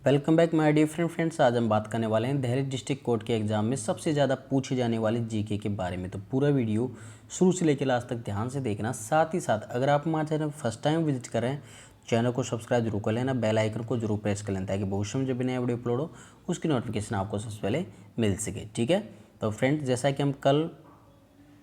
Welcome back my dear friends. आज हम बात करने वाले हैं दिल्ली डिस्ट्रिक्ट कोर्ट के एग्जाम में सबसे ज़्यादा पूछे जाने वाले जीके के बारे में। तो पूरा वीडियो शुरू से लेकर लास्ट तक ध्यान से देखना। साथ ही साथ अगर आप हमारे चैनल फर्स्ट टाइम विजिट कर रहे हैं, चैनल को सब्सक्राइब जरूर कर लेना, बेल आइकन को जरूर प्रेस कर लेना ताकि भविष्य में जब भी नया वीडियो अपलोड हो उसकी नोटिफिकेशन आपको सबसे पहले मिल सके। ठीक है, तो फ्रेंड्स जैसा कि हम कल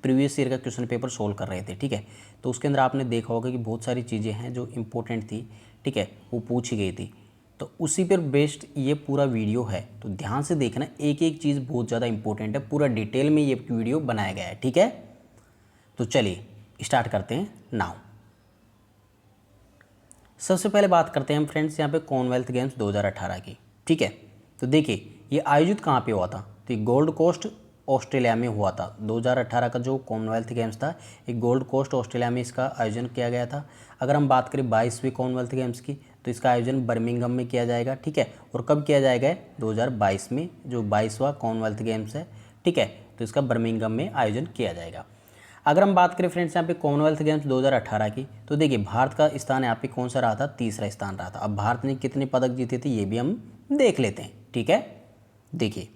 प्रीवियस ईयर का क्वेश्चन पेपर सोल्व कर रहे थे, ठीक है, तो उसके अंदर आपने देखा होगा कि बहुत सारी चीज़ें हैं जो इम्पोर्टेंट थी, ठीक है, वो पूछी गई थी। तो उसी पर बेस्ड ये पूरा वीडियो है, तो ध्यान से देखना, एक एक चीज़ बहुत ज़्यादा इंपॉर्टेंट है, पूरा डिटेल में ये वीडियो बनाया गया है। ठीक है, तो चलिए स्टार्ट करते हैं नाउ। सबसे पहले बात करते हैं हम फ्रेंड्स यहाँ पे कॉमनवेल्थ गेम्स 2018 की। ठीक है, तो देखिए ये आयोजित कहाँ पे हुआ था, तो ये गोल्ड कोस्ट ऑस्ट्रेलिया में हुआ था। 2018 का जो कॉमनवेल्थ गेम्स था ये गोल्ड कोस्ट ऑस्ट्रेलिया में इसका आयोजन किया गया था। अगर हम बात करें 22वीं कॉमनवेल्थ गेम्स की, तो इसका आयोजन बर्मिंघम में किया जाएगा। ठीक है, और कब किया जाएगा, 2022 में, जो 22वां कॉमनवेल्थ गेम्स है। ठीक है, तो इसका बर्मिंघम में आयोजन किया जाएगा। अगर हम बात करें फ्रेंड्स यहाँ पे कॉमनवेल्थ गेम्स 2018 की, तो देखिए भारत का स्थान यहाँ पे कौन सा रहा था, तीसरा स्थान रहा था। अब भारत ने कितने पदक जीते थे ये भी हम देख लेते हैं। ठीक है, देखिए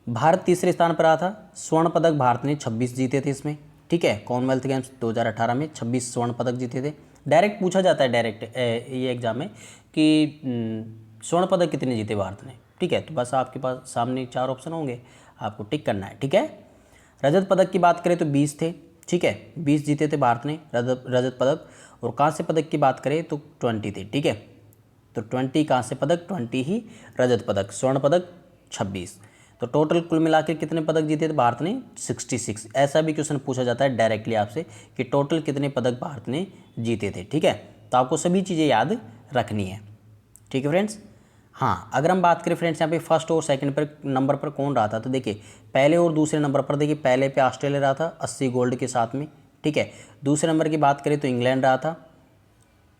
भारत तीसरे स्थान पर रहा था। स्वर्ण पदक भारत ने 26 जीते थे इसमें। ठीक है, कॉमनवेल्थ गेम्स 2018 में 26 स्वर्ण पदक जीते थे। डायरेक्ट पूछा जाता है, डायरेक्ट ये एग्जाम में कि स्वर्ण पदक कितने जीते भारत ने। ठीक है, तो बस आपके पास सामने 4 ऑप्शन होंगे, आपको टिक करना है। ठीक है, रजत पदक की बात करें तो 20 थे। ठीक है, 20 जीते थे भारत ने रजत पदक। और कांस्य पदक की बात करें तो 20 थे। ठीक है, तो 20 कांस्य पदक, 20 ही रजत पदक, स्वर्ण पदक 26। तो टोटल कुल मिलाकर कितने पदक जीते थे भारत ने, 66। ऐसा भी क्वेश्चन पूछा जाता है डायरेक्टली आपसे कि टोटल कितने पदक भारत ने जीते थे। ठीक है, तो आपको सभी चीज़ें याद रखनी है। ठीक है फ्रेंड्स। हाँ, अगर हम बात करें फ्रेंड्स यहाँ पे फर्स्ट और सेकंड पर नंबर पर कौन रहा था, तो देखिए पहले और दूसरे नंबर पर, देखिए पहले पे ऑस्ट्रेलिया रहा था 80 गोल्ड के साथ में। ठीक है, दूसरे नंबर की बात करें तो इंग्लैंड रहा था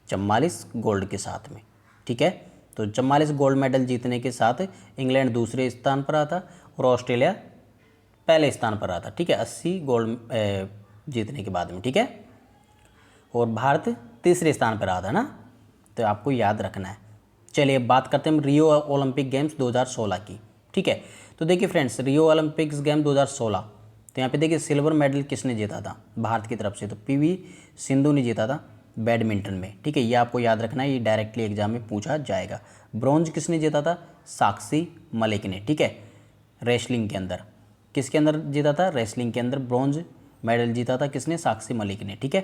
44 गोल्ड के साथ में। ठीक है, तो 44 गोल्ड मेडल जीतने के साथ इंग्लैंड दूसरे स्थान पर रहा था और ऑस्ट्रेलिया पहले स्थान पर रहा था। ठीक है, 80 गोल्ड जीतने के बाद में। ठीक है, और भारत तीसरे स्थान पर रहा था ना, तो आपको याद रखना है। चलिए अब बात करते हैं हम रियो ओलंपिक गेम्स 2016 की। ठीक है, तो देखिए फ्रेंड्स रियो ओलंपिक्स गेम 2016, तो यहाँ पे देखिए सिल्वर मेडल किसने जीता था भारत की तरफ से, तो पीवी सिंधु ने जीता था बैडमिंटन में। ठीक है, ये आपको याद रखना है, ये डायरेक्टली एग्जाम में पूछा जाएगा। ब्रॉन्ज किसने जीता था, साक्षी मलिक ने। ठीक है, रेसलिंग के अंदर, किसके अंदर जीता था, रेसलिंग के अंदर ब्रॉन्ज मेडल जीता था किसने, साक्षी मलिक ने। ठीक है,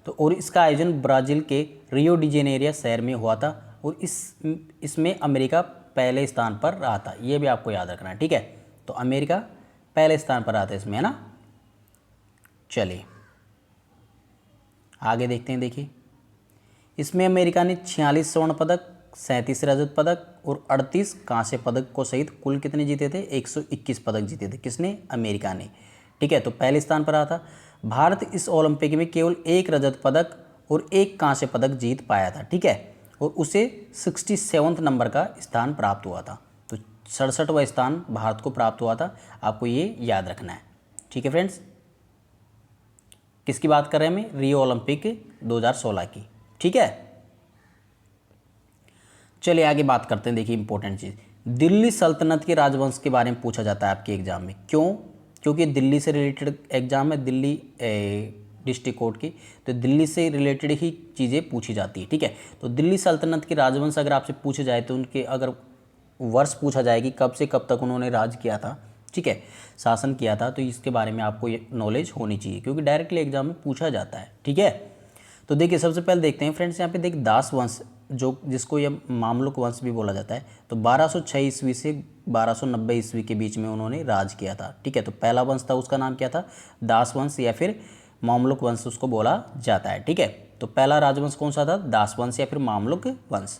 तो और इसका आयोजन ब्राज़ील के रियो डी जेनेरियो शहर में हुआ था और इसमें अमेरिका पहले स्थान पर रहा था, ये भी आपको याद रखना है। ठीक है, तो अमेरिका पहले स्थान पर रहा था इसमें, है ना। चलिए आगे देखते हैं। देखिए इसमें अमेरिका ने 46 स्वर्ण पदक, 37 रजत पदक और 38 कांस्य पदक को सहित कुल कितने जीते थे, 121 पदक जीते थे किसने, अमेरिका ने। ठीक है, तो पहले स्थान पर रहा था। भारत इस ओलंपिक में केवल 1 रजत पदक और 1 कांस्य पदक जीत पाया था। ठीक है, और उसे 67वें नंबर का स्थान प्राप्त हुआ था, तो 67वां स्थान भारत को प्राप्त हुआ था, आपको ये याद रखना है। ठीक है फ्रेंड्स, किसकी बात कर रहे हैं हम, रियो ओलंपिक 2016 की। ठीक है, चलिए आगे बात करते हैं। देखिए इंपॉर्टेंट चीज़, दिल्ली सल्तनत के राजवंश के बारे में पूछा जाता है आपके एग्जाम में। क्यों, क्योंकि दिल्ली से रिलेटेड एग्जाम है, दिल्ली डिस्ट्रिक्ट कोर्ट की, तो दिल्ली से रिलेटेड ही चीज़ें पूछी जाती है। ठीक है, तो दिल्ली सल्तनत के राजवंश अगर आपसे पूछे जाए तो उनके अगर वर्ष पूछा जाए कि कब से कब तक उन्होंने राज किया था, ठीक है, शासन किया था, तो इसके बारे में आपको ये नॉलेज होनी चाहिए क्योंकि डायरेक्टली एग्जाम में पूछा जाता है। ठीक है, तो देखिए सबसे पहले देखते हैं फ्रेंड्स यहाँ पे देख दास वंश, जो जिसको ये मामलुक वंश भी बोला जाता है, तो 1206 ईस्वी से 1290 ईस्वी के बीच में उन्होंने राज किया था। ठीक है, तो पहला वंश था उसका नाम क्या था, दास वंश या फिर मामलुक वंश उसको बोला जाता है। ठीक है, तो पहला राजवंश कौन सा था, दास वंश या फिर मामलुक वंश।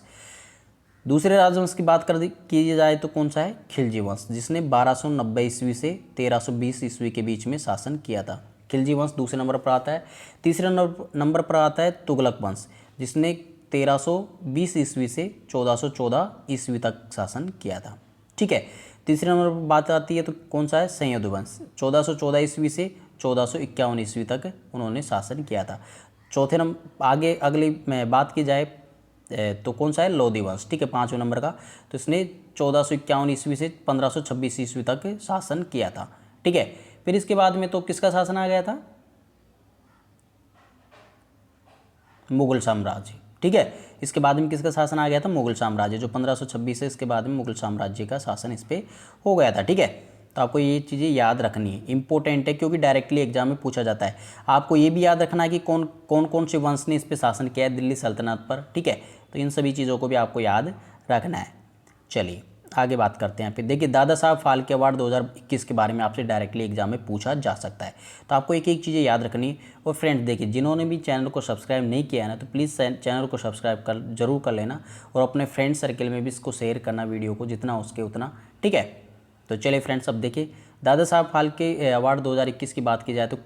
दूसरे राजवंश की बात की जाए तो कौन सा है, खिलजी वंश, जिसने 1290 ईस्वी से 1320 ईस्वी के बीच में शासन किया था। खिलजी वंश दूसरे नंबर पर आता है। तीसरे नंबर पर आता है तुगलक वंश, जिसने 1320 ईस्वी से 1414 ईस्वी तक शासन किया था। ठीक है, तीसरे नंबर पर बात आती है तो कौन सा है, संयुद्ध वंश, 1414 ईस्वी से 1451 ईस्वी तक उन्होंने शासन किया था। चौथे नंबर आगे अगली में बात की जाए तो कौन सा है, लोधी वंश, ठीक है, 5वें नंबर का। तो इसने 1451 ईस्वी से 1526 ईस्वी तक शासन किया था, ठीक है। फिर इसके बाद में तो किसका शासन आ गया था, मुगल साम्राज्य, ठीक है। इसके बाद में किसका शासन आ गया था, मुगल साम्राज्य, जो 1526 है, इसके बाद में मुगल साम्राज्य का शासन इस पर हो गया था, ठीक है। तो आपको ये चीज़ें याद रखनी है, इंपॉर्टेंट है, क्योंकि डायरेक्टली एग्जाम में पूछा जाता है। आपको ये भी याद रखना है कि कौन से वंश ने इस पर शासन किया है दिल्ली सल्तनत पर, ठीक है। तो इन सभी चीज़ों को भी आपको याद रखना है। चलिए आगे बात करते हैं। फिर देखिए, दादा साहब फाल्के अवार्ड 2021 के बारे में आपसे डायरेक्टली एग्जाम में पूछा जा सकता है। तो आपको एक एक चीज़ें याद रखनी है। और फ्रेंड्स देखिए, जिन्होंने भी चैनल को सब्सक्राइब नहीं किया है ना, तो प्लीज़ चैनल को सब्सक्राइब जरूर कर लेना, और अपने फ्रेंड सर्कल में भी इसको शेयर करना, वीडियो को जितना हो सके उतना, ठीक है। तो चलिए फ्रेंड्स, अब देखिए दादा साहब फाल्के अवार्ड 2021 की बात की जाए तो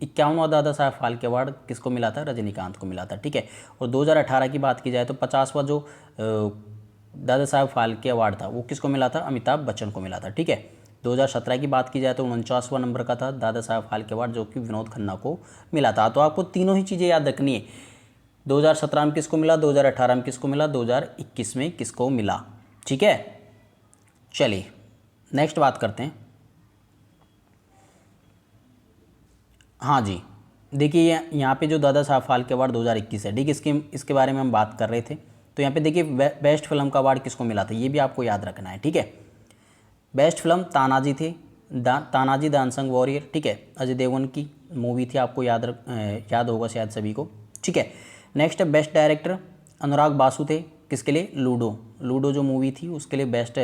51वां दादा साहब फाल्के अवार्ड किसको मिला था, रजनीकांत को मिला था, ठीक है। और 2018 की बात की जाए तो 50वां जो दादा साहब फाल्के अवार्ड था वो किसको मिला था, अमिताभ बच्चन को मिला था, ठीक है। 2017 की बात की जाए तो 49वां नंबर का था दादा साहब फाल्के अवार्ड, जो कि विनोद खन्ना को मिला था। तो आपको तीनों ही चीज़ें याद रखनी है, 2017 में किसको मिला, 2018 में किसको मिला, 2021 में किसको मिला, ठीक है। चलिए नेक्स्ट बात करते हैं। हाँ जी, देखिए यहाँ पे जो दादा साहब फाल्के अवार्ड 2021 है, ठीक है, इसके बारे में हम बात कर रहे थे। तो यहाँ पे देखिए बेस्ट फिल्म का अवार्ड किसको मिला था, ये भी आपको याद रखना है, ठीक है। बेस्ट फिल्म तानाजी थे, तानाजी द अनसंग वॉरियर, ठीक है, अजय देवगन की मूवी थी, आपको याद होगा शायद सभी को, ठीक है। नेक्स्ट बेस्ट डायरेक्टर अनुराग बासु थे, किसके लिए, लूडो जो मूवी थी उसके लिए बेस्ट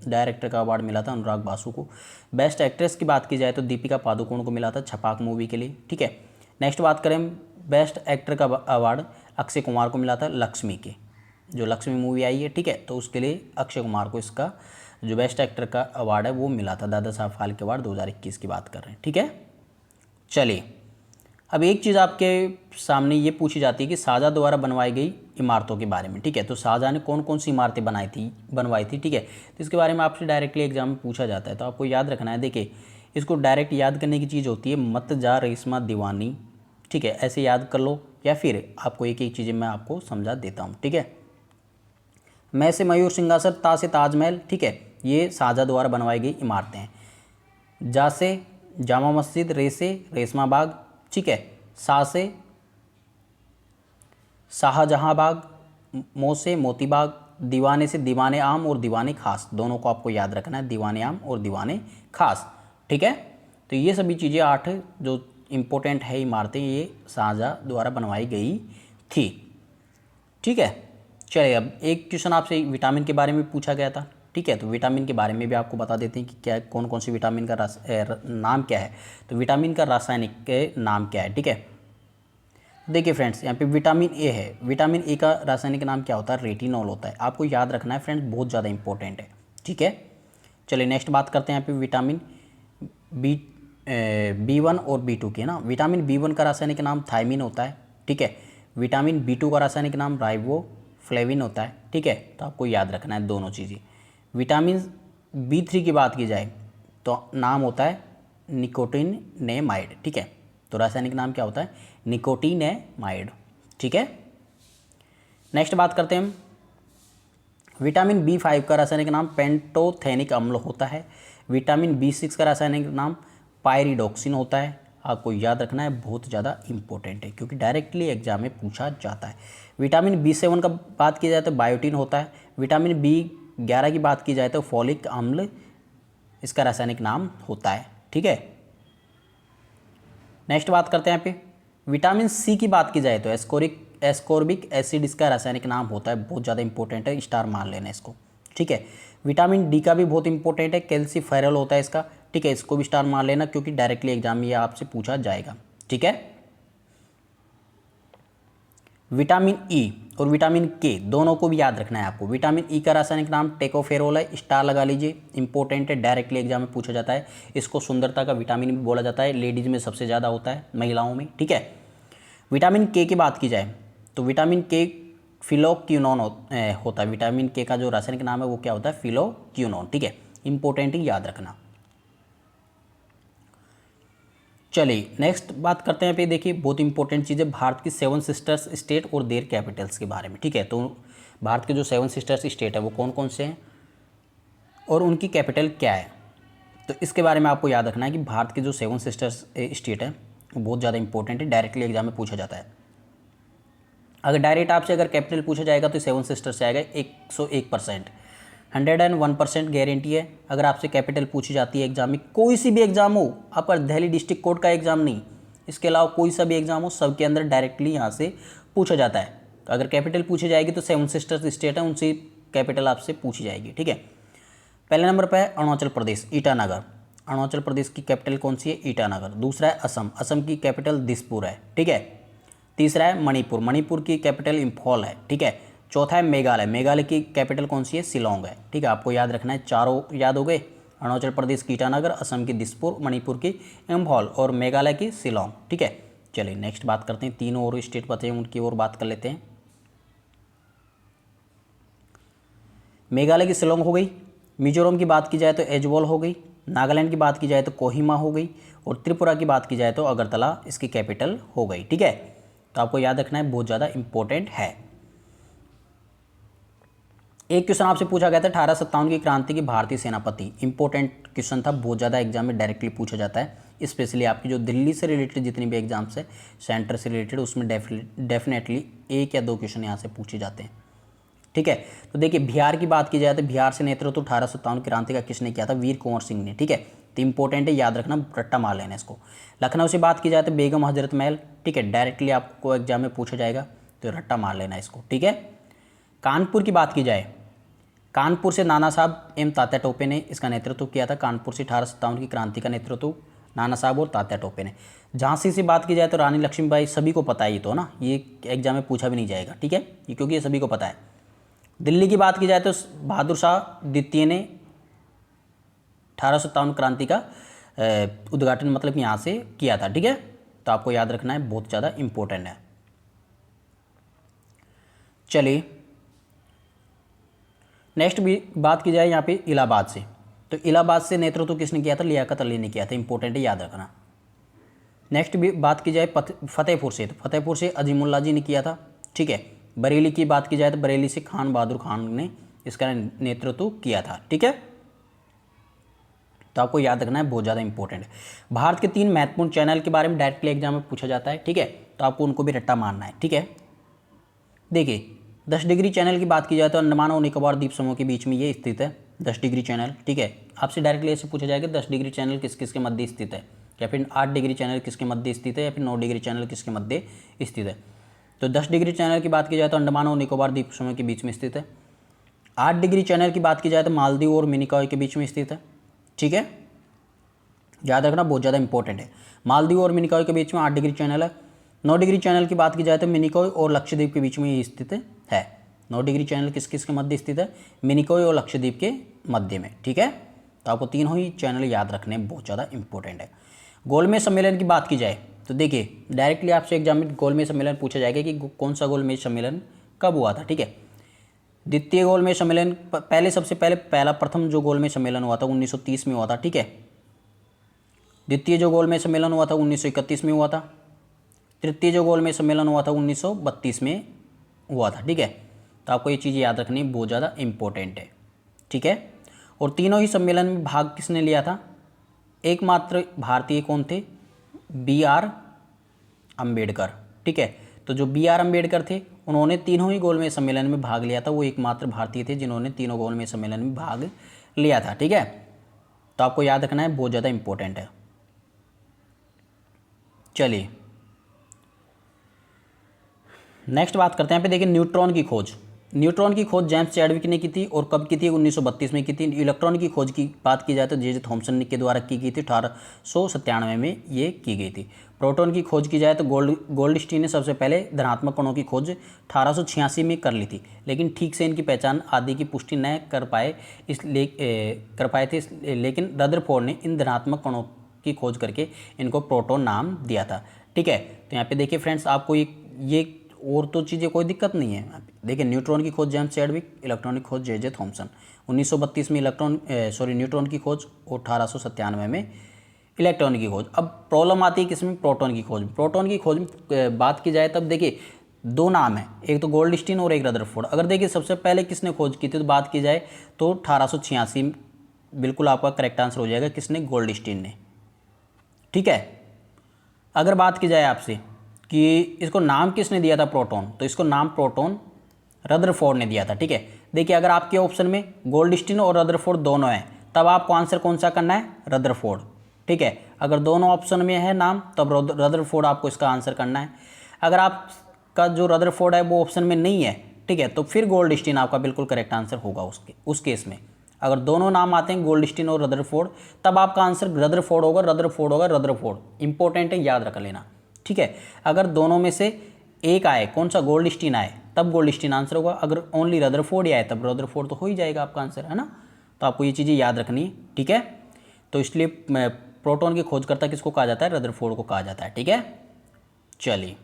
डायरेक्टर का अवार्ड मिला था अनुराग बासु को। बेस्ट एक्ट्रेस की बात की जाए तो दीपिका पादुकोण को मिला था छपाक मूवी के लिए, ठीक है। नेक्स्ट बात करें, बेस्ट एक्टर का अवार्ड अक्षय कुमार को मिला था लक्ष्मी के, जो लक्ष्मी मूवी आई है, ठीक है। तो उसके लिए अक्षय कुमार को इसका जो बेस्ट एक्टर का अवार्ड है वो मिला था, दादा साहब फाल्के अवार्ड 2021 की बात कर रहे हैं, ठीक है। चलिए अब एक चीज़ आपके सामने ये पूछी जाती है कि शाहजहाँ द्वारा बनवाई गई इमारतों के बारे में, ठीक है। तो शाहजहाँ ने कौन कौन सी इमारतें बनवाई थी, ठीक है। तो इसके बारे में आपसे डायरेक्टली एग्जाम में पूछा जाता है, तो आपको याद रखना है। देखिए इसको डायरेक्ट याद करने की चीज़ होती है, मत जा रेशमा दीवानी, ठीक है, ऐसे याद कर लो, या फिर आपको एक एक चीज़ें मैं आपको समझा देता हूँ, ठीक है। मैं से मयूर सिंहासन, ता से ताजमहल, ठीक है, ये शाहजहाँ द्वारा बनवाई गई इमारतें हैं। जा से जामा मस्जिद, रे से रेशमा बाग, ठीक है, सा से शाहजहाँ बाग, मो से मोती बाग, दीवाने से दीवाने आम और दीवाने खास, दोनों को आपको याद रखना है, दीवाने आम और दीवाने खास, ठीक है। तो ये सभी चीज़ें 8 जो इम्पोर्टेंट है इमारतें, ये शाहजहाँ द्वारा बनवाई गई थी, ठीक है। चलिए अब एक क्वेश्चन आपसे विटामिन के बारे में पूछा गया था, ठीक है। तो विटामिन के बारे में भी आपको बता देते हैं कि क्या कौन कौन सी विटामिन का नाम क्या है। तो विटामिन का रासायनिक नाम क्या है, ठीक है। देखिए फ्रेंड्स, यहाँ पे विटामिन ए है, विटामिन ए का रासायनिक नाम क्या होता है, रेटिनॉल होता है, आपको याद रखना है फ्रेंड्स, बहुत ज़्यादा इंपॉर्टेंट है, ठीक है। चलिए नेक्स्ट बात करते हैं यहाँ पे विटामिन B1 और B2 की, ना। विटामिन B1 का रासायनिक नाम थायमिन होता है, ठीक है। विटामिन B2 का रासायनिक नाम राइबोफ्लेविन होता है, ठीक है। तो आपको याद रखना है दोनों चीज़ें। विटामिन B3 की बात की जाए तो नाम होता है निकोटिनेमाइड, ठीक है। तो रासायनिक नाम क्या होता है, निकोटिनेमाइड, ठीक है। नेक्स्ट बात करते हैं हम, विटामिन B5 का रासायनिक नाम पेंटोथेनिक अम्ल होता है। विटामिन B6 का रासायनिक नाम पायरिडोक्सिन होता है, आपको याद रखना है, बहुत ज़्यादा इंपॉर्टेंट है, क्योंकि डायरेक्टली एग्जाम में पूछा जाता है। विटामिन B7 का बात की जाए तो बायोटिन होता है। विटामिन B11 की बात की जाए तो फॉलिक अम्ल इसका रासायनिक नाम होता है, ठीक है। नेक्स्ट बात करते हैं यहाँ पे, विटामिन C की बात की जाए तो एस्कोर्बिक एसिड इसका रासायनिक नाम होता है, बहुत ज़्यादा इंपॉर्टेंट है, स्टार मान लेना इसको, ठीक है। विटामिन D का भी बहुत इंपॉर्टेंट है, कैल्सीफेरॉल होता है इसका, ठीक है, इसको भी स्टार मान लेना, क्योंकि डायरेक्टली एग्जाम में ये आपसे पूछा जाएगा, ठीक है। विटामिन E और विटामिन K दोनों को भी याद रखना है आपको। विटामिन E का रासायनिक नाम टेकोफेरोल है, स्टार लगा लीजिए, इंपॉर्टेंट है, डायरेक्टली एग्जाम में पूछा जाता है। इसको सुंदरता का विटामिन भी बोला जाता है, लेडीज़ में सबसे ज़्यादा होता है, महिलाओं में, ठीक है। विटामिन K की बात की जाए तो विटामिन K फिलोक्यूनोन होता है। विटामिन K का जो रासायनिक नाम है वो क्या होता है, फिलोक्यूनोन, ठीक है, इंपॉर्टेंट ही याद रखना। चलिए नेक्स्ट बात करते हैं। यहाँ पे देखिए बहुत इंपॉर्टेंट चीज़ है, भारत की 7 सिस्टर्स स्टेट और देयर कैपिटल्स के बारे में। ठीक है, तो भारत के जो 7 सिस्टर्स स्टेट है वो कौन कौन से हैं और उनकी कैपिटल क्या है, तो इसके बारे में आपको याद रखना है कि भारत के जो 7 सिस्टर्स स्टेट है वो बहुत ज़्यादा इंपॉर्टेंट है, डायरेक्टली एग्जाम में पूछा जाता है। अगर डायरेक्ट आपसे अगर कैपिटल पूछा जाएगा तो 7 सिस्टर्स से आएगा 101%, 101% गारंटी है। अगर आपसे कैपिटल पूछी जाती है एग्जाम में, कोई सी भी एग्जाम हो, अपर दिल्ली डिस्ट्रिक्ट कोर्ट का एग्जाम नहीं, इसके अलावा कोई सा भी एग्जाम हो, सबके अंदर डायरेक्टली यहाँ से पूछा जाता है। तो अगर कैपिटल पूछी जाएगी तो 7 सिस्टर्स स्टेट है उनसे कैपिटल आपसे पूछी जाएगी। ठीक है, पहले नंबर पर है अरुणाचल प्रदेश, ईटानगर। अरुणाचल प्रदेश की कैपिटल कौन सी है? ईटानगर। दूसरा है असम, असम की कैपिटल दिसपुर है। ठीक है, तीसरा है मणिपुर, मणिपुर की कैपिटल इम्फॉल है। ठीक है, चौथा है मेघालय, मेघालय की कैपिटल कौन सी है? शिलोंग है। ठीक है, आपको याद रखना है, चारों याद हो गए, अरुणाचल प्रदेश की ईटानगर, असम की दिसपुर, मणिपुर की इम्फॉल और मेघालय की शिलोंग। ठीक है, चलिए नेक्स्ट बात करते हैं, तीनों और स्टेट बचे हैं उनकी और बात कर लेते हैं। मेघालय की शिलोंग हो गई, मिजोरम की बात की जाए तो एजवॉल हो गई, नागालैंड की बात की जाए तो कोहिमा हो गई और त्रिपुरा की बात की जाए तो अगरतला इसकी कैपिटल हो गई। ठीक है, तो आपको याद रखना है, बहुत ज़्यादा इंपॉर्टेंट है। एक क्वेश्चन आपसे पूछा गया था 1857 की क्रांति की भारतीय सेनापति, इंपॉर्टेंट क्वेश्चन था, बहुत ज़्यादा एग्जाम में डायरेक्टली पूछा जाता है। स्पेशली आपकी जो दिल्ली से रिलेटेड जितनी भी एग्जाम्स है सेंटर से रिलेटेड, उसमें डेफिनेटली 1 या 2 क्वेश्चन यहाँ से पूछे जाते हैं। ठीक है, तो देखिए बिहार की बात की जाए तो बिहार से नेतृत्व 1857 क्रांति का किसने किया था? वीर कुंवर सिंह ने। ठीक है, तो इंपॉर्टेंट है, याद रखना, रट्टा मार लेना इसको। लखनऊ से बात की जाए तो बेगम हजरत महल। ठीक है, डायरेक्टली आपको एग्जाम में पूछा जाएगा, तो रट्टा मार लेना इसको। ठीक है, कानपुर की बात की जाए, कानपुर से नाना साहब एम तात्या टोपे ने इसका नेतृत्व किया था। कानपुर से 1857 की क्रांति का नेतृत्व नाना साहब और तात्या टोपे ने। झांसी से बात की जाए तो रानी लक्ष्मीबाई, सभी को पता है ये तो ना, ये एग्जाम में पूछा भी नहीं जाएगा। ठीक है, ये क्योंकि ये सभी को पता है। दिल्ली की बात की जाए तो बहादुर शाह द्वितीय ने 1857 क्रांति का उद्घाटन मतलब यहाँ से किया था। ठीक है, तो आपको याद रखना है, बहुत ज़्यादा इंपॉर्टेंट है। चलिए नेक्स्ट भी बात की जाए यहाँ पे इलाहाबाद से, तो इलाहाबाद से नेतृत्व किसने किया था? लियाकत अली ने किया था, इंपॉर्टेंट है, याद रखना। नेक्स्ट भी बात की जाए फतेहपुर से, तो फतेहपुर से अजीमुल्ला जी ने किया था। ठीक है, बरेली की बात की जाए तो बरेली से खान बहादुर खान ने इसका नेतृत्व किया था। ठीक है, तो आपको याद रखना है, बहुत ज़्यादा इंपॉर्टेंट है। भारत के 3 महत्वपूर्ण चैनल के बारे में डायरेक्टली एग्जाम में पूछा जाता है। ठीक है, तो आपको उनको भी रट्टा मारना है। ठीक है, देखिए 10 डिग्री चैनल की बात की जाए तो अंडमान और निकोबार द्वीप समूह के बीच में ये स्थित है, 10 डिग्री चैनल। ठीक है, आपसे डायरेक्टली ऐसे पूछा जाएगा 10 डिग्री चैनल किस किस के मध्य स्थित है, या फिर 8 डिग्री चैनल किसके मध्य स्थित है, या फिर 9 डिग्री चैनल किसके मध्य स्थित है। तो 10 डिग्री चैनल की बात की जाए तो अंडमान और निकोबार द्वीप समूह के बीच में स्थित है। 8 डिग्री चैनल की बात की जाए तो मालदीव और मिनिकॉय के बीच में स्थित है। ठीक है, याद रखना, बहुत ज़्यादा इंपॉर्टेंट है। मालदीव और मिनिकॉय के बीच में 8 डिग्री चैनल है। 9 डिग्री चैनल की बात की जाए तो मिनिकॉय और लक्षद्वीप के बीच में ये स्थित है। 9 डिग्री चैनल किस किस के मध्य स्थित है? मिनिकॉय और लक्षद्वीप के मध्य में। ठीक है, तो आपको तीनों ही चैनल याद रखने बहुत ज़्यादा इंपॉर्टेंट है। गोलमेज सम्मेलन की बात की जाए तो देखिए डायरेक्टली आपसे एग्जाम में गोलमेज सम्मेलन पूछा जाएगा कि कौन सा गोलमेज सम्मेलन कब हुआ था। ठीक है, द्वितीय गोलमेज सम्मेलन पहले सबसे पहले प्रथम जो गोलमेज सम्मेलन हुआ था 1930 में हुआ था। ठीक है, द्वितीय जो गोलमेज सम्मेलन हुआ था 1931 में हुआ था। तृतीय जो गोलमेज सम्मेलन हुआ था 1932 में हुआ था। ठीक है, तो आपको ये चीज़ याद रखनी बहुत ज़्यादा इंपॉर्टेंट है। ठीक है, और तीनों ही सम्मेलन में भाग किसने लिया था? एकमात्र भारतीय कौन थे? BR अम्बेडकर। ठीक है, तो जो BR अम्बेडकर थे उन्होंने तीनों ही गोलमेज सम्मेलन में भाग लिया था, वो एकमात्र भारतीय थे जिन्होंने तीनों गोलमेज सम्मेलन में भाग लिया था। ठीक है, तो आपको याद रखना है, बहुत ज़्यादा इंपॉर्टेंट है। चलिए नेक्स्ट बात करते हैं। यहाँ पे देखिए न्यूट्रॉन की खोज, न्यूट्रॉन की खोज जेम्स चैडविक ने की थी और कब की थी? 1932 में की थी। इलेक्ट्रॉन की खोज की बात की जाए तो जे थॉमसन के द्वारा की गई थी, 1897 में ये की गई थी। प्रोटॉन की खोज की जाए तो गोल्डस्टीन ने सबसे पहले धनात्मक कणों की खोज 1886 में कर ली थी, लेकिन ठीक से इनकी पहचान आदि की पुष्टि न कर पाए थे, लेकिन रदरफोर्ड ने इन धनात्मक कणों की खोज करके इनको प्रोटॉन नाम दिया था। ठीक है, तो यहाँ पे देखिए फ्रेंड्स, आपको ये और तो चीज़ें कोई दिक्कत नहीं है। देखिए न्यूट्रॉन की खोज जेम्स चैडविक, इलेक्ट्रॉन की खोज जे थॉमसन, 1932 में न्यूट्रॉन की खोज और 1897 में इलेक्ट्रॉन की खोज। अब प्रॉब्लम आती है किसमें, प्रोटॉन की खोज में। प्रोटॉन की खोज में बात की जाए तब देखिए दो नाम है, एक तो गोल्डस्टीन और एक रदरफोर्ड। अगर देखिए सबसे पहले किसने खोज की थी तो बात की जाए तो 1886, बिल्कुल आपका करेक्ट आंसर हो जाएगा, किसने, गोल्डस्टीन ने। ठीक है, अगर बात की जाए आपसे कि इसको नाम किसने दिया था प्रोटॉन, तो इसको नाम प्रोटॉन रदरफोर्ड ने दिया था। ठीक है, देखिए अगर आपके ऑप्शन में गोल्डस्टीन और रदरफोर्ड दोनों हैं तब आपको आंसर कौन सा करना है, रदरफोर्ड। ठीक है, अगर दोनों ऑप्शन में है नाम तब रदरफोर्ड आपको इसका आंसर करना है। अगर आपका जो रदरफोर्ड है वो ऑप्शन में नहीं है, ठीक है, तो फिर गोल्डस्टीन आपका बिल्कुल करेक्ट आंसर होगा उस केस में। अगर दोनों नाम आते हैं गोल्डस्टीन और रदरफोर्ड तब आपका आंसर रदरफोर्ड होगा, रदरफोर्ड होगा, रदरफोर्ड। इंपॉर्टेंट है, याद रख लेना। ठीक है, अगर दोनों में से एक आए, कौन सा, गोल्डस्टीन आए, तब गोल्डस्टीन आंसर होगा। अगर ओनली रदरफोर्ड आए तब रदरफोर्ड तो हो ही जाएगा आपका आंसर, है ना। तो आपको ये चीज़ें याद रखनी है। ठीक है, तो इसलिए प्रोटॉन की खोजकर्ता किसको कहा जाता है, रदरफोर्ड को कहा जाता है। ठीक है, चलिए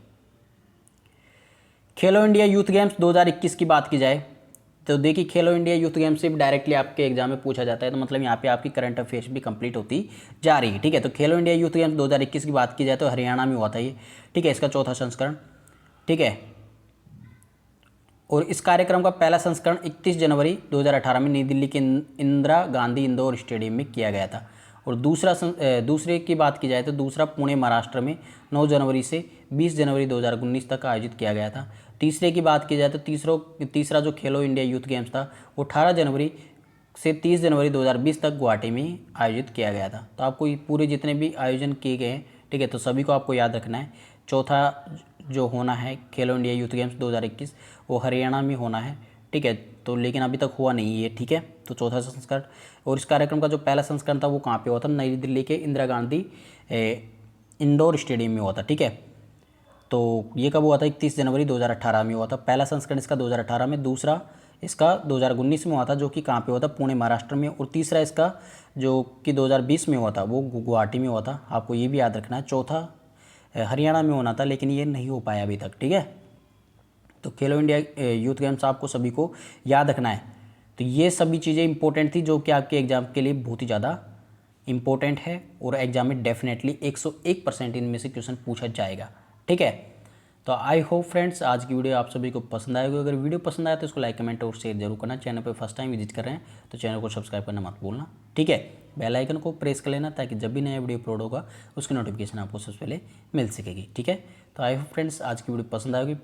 खेलो इंडिया यूथ गेम्स 2021 की बात की जाए तो देखिए खेलो इंडिया यूथ गेम्स से डायरेक्टली आपके एग्जाम में पूछा जाता है, तो मतलब यहाँ पे आपकी करंट अफेयर्स भी कंप्लीट होती जा रही है। ठीक है, तो खेलो इंडिया यूथ गेम्स 2021 की बात की जाए तो हरियाणा में हुआ था ये। ठीक है, इसका चौथा संस्करण। ठीक है, और इस कार्यक्रम का पहला संस्करण 31 जनवरी 2018 में नई दिल्ली के इंदिरा गांधी इंडोर स्टेडियम में किया गया था। और दूसरे की बात की जाए तो दूसरा पुणे महाराष्ट्र में 9 जनवरी से 20 जनवरी 2019 तक आयोजित किया गया था। तीसरे की बात की जाए तो तीसरा जो खेलो इंडिया यूथ गेम्स था वो 18 जनवरी से 30 जनवरी 2020 तक गुवाहाटी में आयोजित किया गया था। तो आपको ये पूरे जितने भी आयोजन किए गए हैं, ठीक है, तो सभी को आपको याद रखना है। चौथा जो होना है खेलो इंडिया यूथ गेम्स 2021 वो हरियाणा में होना है। ठीक है, तो लेकिन अभी तक हुआ नहीं है। ठीक है, तो चौथा संस्करण। और इस कार्यक्रम का जो पहला संस्करण था वो कहाँ पे हुआ था, नई दिल्ली के इंदिरा गांधी इंडोर स्टेडियम में हुआ था। ठीक है, तो ये कब हुआ था, 31 जनवरी 2018 में हुआ था पहला संस्करण इसका 2018 में। दूसरा इसका 2019 में हुआ था जो कि कहाँ पे हुआ था, पुणे महाराष्ट्र में। और तीसरा इसका जो कि 2020 में हुआ था वो गुवाहाटी में हुआ था, आपको ये भी याद रखना है। चौथा हरियाणा में होना था लेकिन ये नहीं हो पाया अभी तक। ठीक है, तो खेलो इंडिया यूथ गेम्स आपको सभी को याद रखना है। तो ये सभी चीज़ें इंपॉर्टेंट थी जो कि आपके एग्जाम के लिए बहुत ही ज़्यादा इंपॉर्टेंट है और एग्जाम में डेफिनेटली 101% इनमें से क्वेश्चन पूछा जाएगा। ठीक है, तो आई होप फ्रेंड्स आज की वीडियो आप सभी को पसंद आएगी। अगर वीडियो पसंद आए तो इसको लाइक, कमेंट और शेयर जरूर करना। चैनल पर फर्स्ट टाइम विजिट कर रहे हैं तो चैनल को सब्सक्राइब करना मत भूलना। ठीक है, बेल आइकन को प्रेस कर लेना ताकि जब भी नया वीडियो अपलोड होगा उसकी नोटिफिकेशन आपको सबसे पहले मिल सकेगी। ठीक है, तो आई होप फ्रेंड्स आज की वीडियो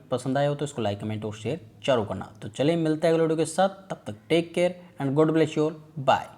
पसंद आए हो तो इसको लाइक, कमेंट और शेयर जरूर करना। तो चलिए मिलते हैं अगले वीडियो के साथ, तब तक take care and god bless you all, bye.